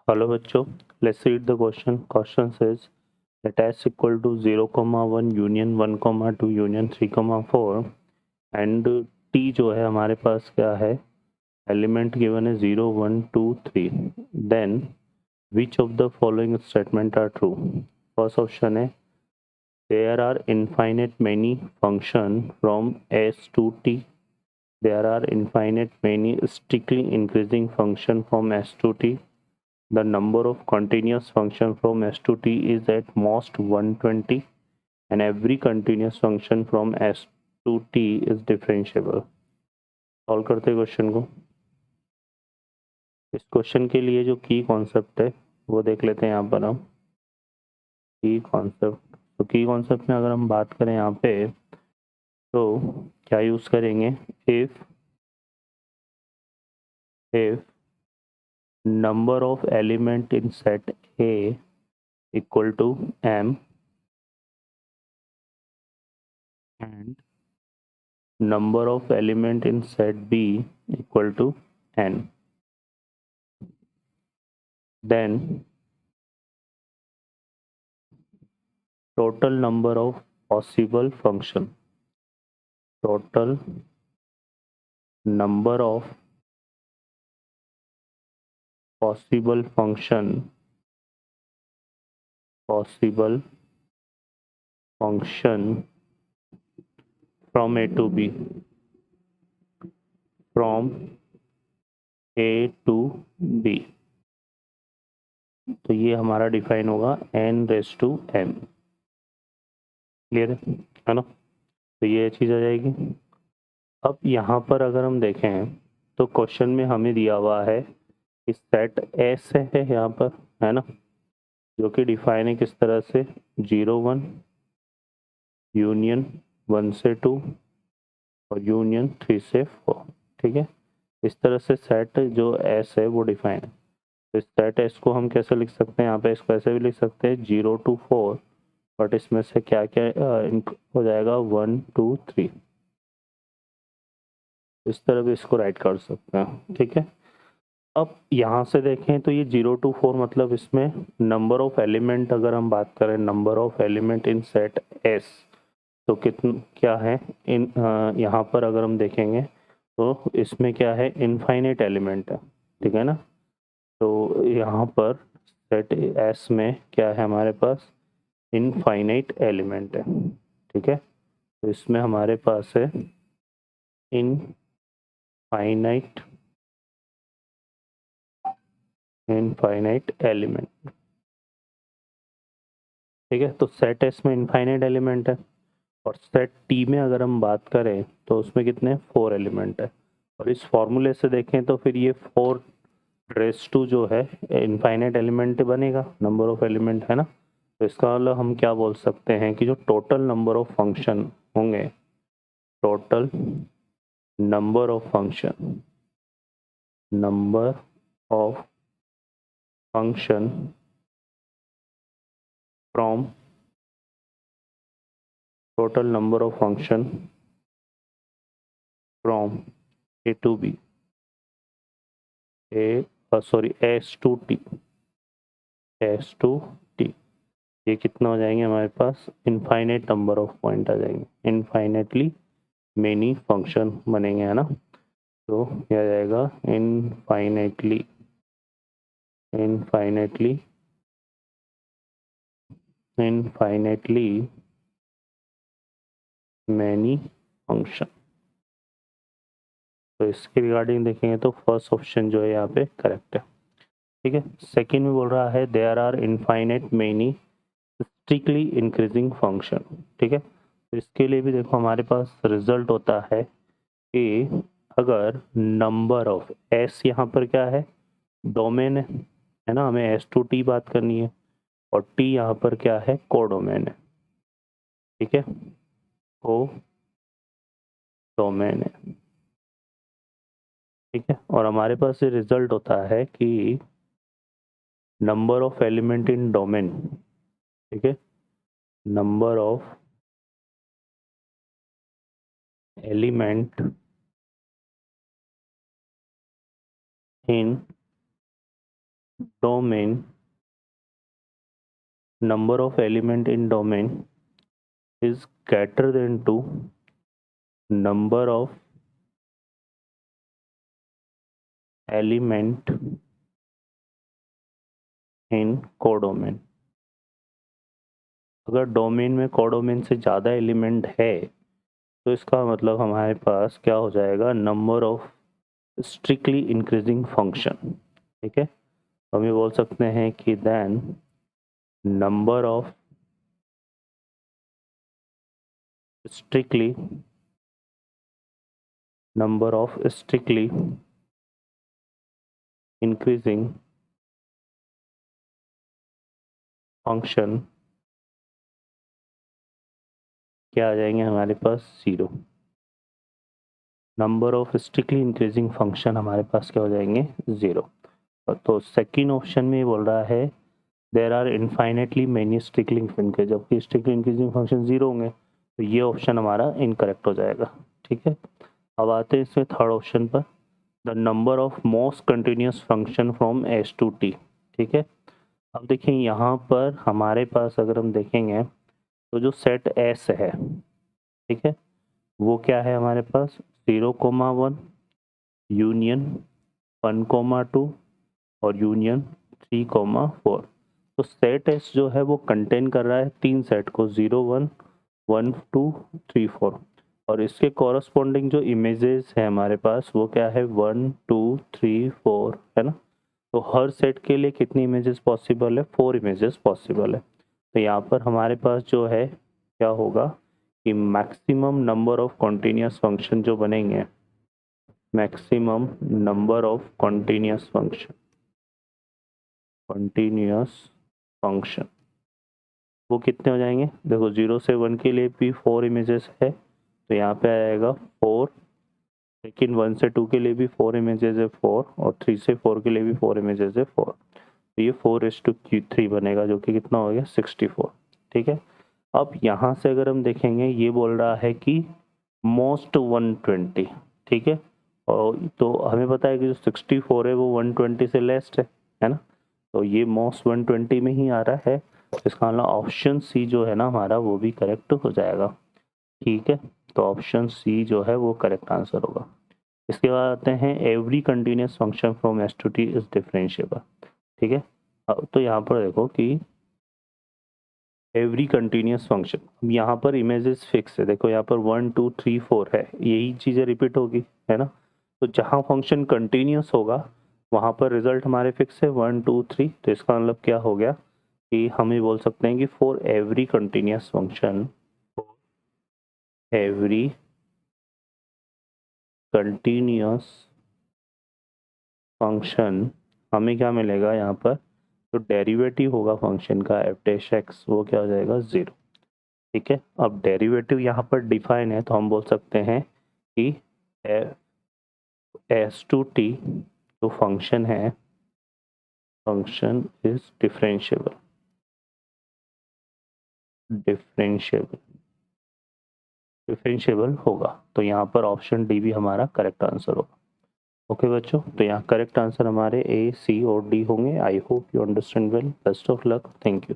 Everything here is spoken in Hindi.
Hello बच्चों, let's read the question. Question says that s equal to 0, 1 union 1, 2 union 3, 4 and t जो है हमारे पास क्या है, एलिमेंट गिवन है 0, 1, 2, 3. Then which of the following statement are true? First option है there are infinite many function from s to t. There are infinite many strictly increasing function from s to t. The number of continuous function from s to t is at most 120 and every continuous function from s to t is differentiable. Solve करते क्वेश्चन को. इस क्वेश्चन के लिए जो की कॉन्सेप्ट है वो देख लेते हैं यहाँ पर हम. की कॉन्सेप्ट, तो की कॉन्सेप्ट में अगर हम बात करें यहाँ पे तो क्या यूज करेंगे, if number of element in set A equal to m and number of element in set B equal to n, then total number of possible function from A to B, तो ये हमारा डिफाइन होगा n⁻m. क्लियर है ना. तो ये चीज़ आ जाएगी. अब यहाँ पर अगर हम देखें तो क्वेश्चन में हमें दिया हुआ है कि सेट एस है यहाँ पर, है ना, जो कि डिफाइन है किस तरह से, 0, 1 यूनियन 1 से 2 और यूनियन 3 से 4. ठीक है, इस तरह से सेट जो एस है वो डिफाइन है. तो इस सेट एस को हम कैसे लिख सकते हैं, यहाँ पे इसको ऐसे भी लिख सकते हैं 0 to 4, बट इसमें से क्या क्या हो जाएगा 1, 2, 3. इस तरह भी इसको राइट कर सकते हैं. ठीक है, अब यहाँ से देखें तो ये 0 to 4 मतलब इसमें नंबर ऑफ एलिमेंट, अगर हम बात करें number of element in set S तो क्या है इन यहाँ पर अगर हम देखेंगे तो इसमें क्या है, इनफाइनाइट एलिमेंट है. ठीक है ना. तो यहाँ पर सेट एस में क्या है हमारे पास, इनफाइनाइट एलिमेंट है. ठीक है, तो इसमें हमारे पास है इनफाइनाइट एलिमेंट. ठीक है, तो सेट एस में इनफाइनाइट एलिमेंट है और सेट टी में अगर हम बात करें तो उसमें कितने 4 एलिमेंट है. और इस फॉर्मूले से देखें तो फिर ये 4 जो है इनफाइनाइट एलिमेंट बनेगा, नंबर ऑफ एलिमेंट, है ना. तो इसका मतलब हम क्या बोल सकते हैं कि जो टोटल नंबर ऑफ फंक्शन होंगे, total number of function from total number of function from A to B, S to T, ये कितना हो जाएंगे हमारे पास, इनफाइनाइट नंबर ऑफ पॉइंट आ जाएंगे, इनफाइनाइटली मेनी फंक्शन बनेंगे, है ना. तो ये आ जाएगा इनफाइनाइटली मैनी फंक्शन. तो इसके रिगार्डिंग देखेंगे तो फर्स्ट ऑप्शन जो है यहाँ पे करेक्ट है. ठीक है, सेकंड में बोल रहा है there are infinite many strictly increasing function. ठीक है, तो इसके लिए भी देखो हमारे पास रिजल्ट होता है कि अगर नंबर ऑफ एस यहाँ पर क्या है, डोमेन है ना, हमें एस टू टी बात करनी है और टी यहाँ पर क्या है, कोडोमेन है. ठीक है, को डोमेन है. ठीक है, और हमारे पास ये रिजल्ट होता है कि number of element in domain, ठीक है, number of element in domain, number of element in domain is greater than to number of element in codomain. अगर डोमेन में कोडोमेन से ज़्यादा एलिमेंट है तो इसका मतलब हमारे पास क्या हो जाएगा, number of strictly increasing function. ठीक है, हम ये बोल सकते हैं कि then number of strictly increasing function क्या आ जाएंगे हमारे पास, 0। Number of strictly increasing function हमारे पास क्या हो जाएंगे, 0। तो सेकंड ऑप्शन में ये बोल रहा है there are infinitely many strictly increasing, जबकि स्ट्रिक्टली इंक्रीजिंग फंक्शन 0 होंगे, तो ये ऑप्शन हमारा इनकरेक्ट हो जाएगा। ठीक है, अब आते हैं इसमें थर्ड ऑप्शन पर, the number of most continuous function from S to T. ठीक है, अब देखिए यहाँ पर हमारे पास अगर हम देखेंगे तो जो सेट एस है, ठीक है, वो क्या है हमारे पास, 0,1 यूनियन 1,2 और यूनियन 3,4। तो सेट एस जो है वो कंटेन कर रहा है 3 सेट को, 0, 1, 1, 2, 3, 4, और इसके कॉरस्पॉन्डिंग जो इमेजेस है हमारे पास वो क्या है, 1, 2, 3, 4, है ना। तो हर सेट के लिए कितनी इमेजेस पॉसिबल है, 4 इमेजेस पॉसिबल है। तो यहाँ पर हमारे पास जो है क्या होगा कि maximum number of continuous function जो बनेंगे, maximum number of continuous function वो कितने हो जाएंगे, देखो 0 से 1 के लिए भी 4 इमेजेस है, तो यहाँ पे आएगा 4, लेकिन 1 से 2 के लिए भी 4 इमेजेस है 4, और 3 से 4 के लिए भी 4 इमेजेस है 4। तो ये 4:3 बनेगा, जो कि कितना हो गया, 64। ठीक है, अब यहाँ से अगर हम देखेंगे ये बोल रहा है कि मोस्ट 120। ठीक है, और तो हमें पता है कि जो 64 है वो 120 से लेस्ट है ना, तो ये मोस्ट 120 में ही आ रहा है। इसका मतलब ऑप्शन सी जो है ना हमारा वो भी करेक्ट हो जाएगा। ठीक है, तो ऑप्शन सी जो है वो करेक्ट आंसर होगा। इसके बाद आते हैं every continuous function from S to T is differentiable. ठीक है, तो यहाँ पर देखो कि एवरी कंटिन्यूस फंक्शन, यहाँ पर इमेजेस फिक्स है, देखो यहाँ पर 1, 2, 3, 4 है, यही चीज़ें रिपीट होगी, है ना। तो जहाँ फंक्शन कंटिन्यूस होगा वहाँ पर रिजल्ट हमारे फिक्स है 1, 2, 3। तो इसका मतलब क्या हो गया कि हम ये बोल सकते हैं कि for every continuous function, every continuous function हमें क्या मिलेगा, यहाँ पर तो डेरिवेटिव होगा फंक्शन का एफ डैश एक्स, वो क्या हो जाएगा, 0। ठीक है, अब डेरिवेटिव यहाँ पर डिफाइन है, तो हम बोल सकते हैं कि एस टू टी जो फंक्शन है, फंक्शन इज डिफरेंशिएबल होगा। तो यहाँ पर ऑप्शन डी भी हमारा करेक्ट आंसर होगा। ओके बच्चों, तो यहाँ करेक्ट आंसर हमारे ए, सी और डी होंगे। I hope you understand well. Best of luck, thank you.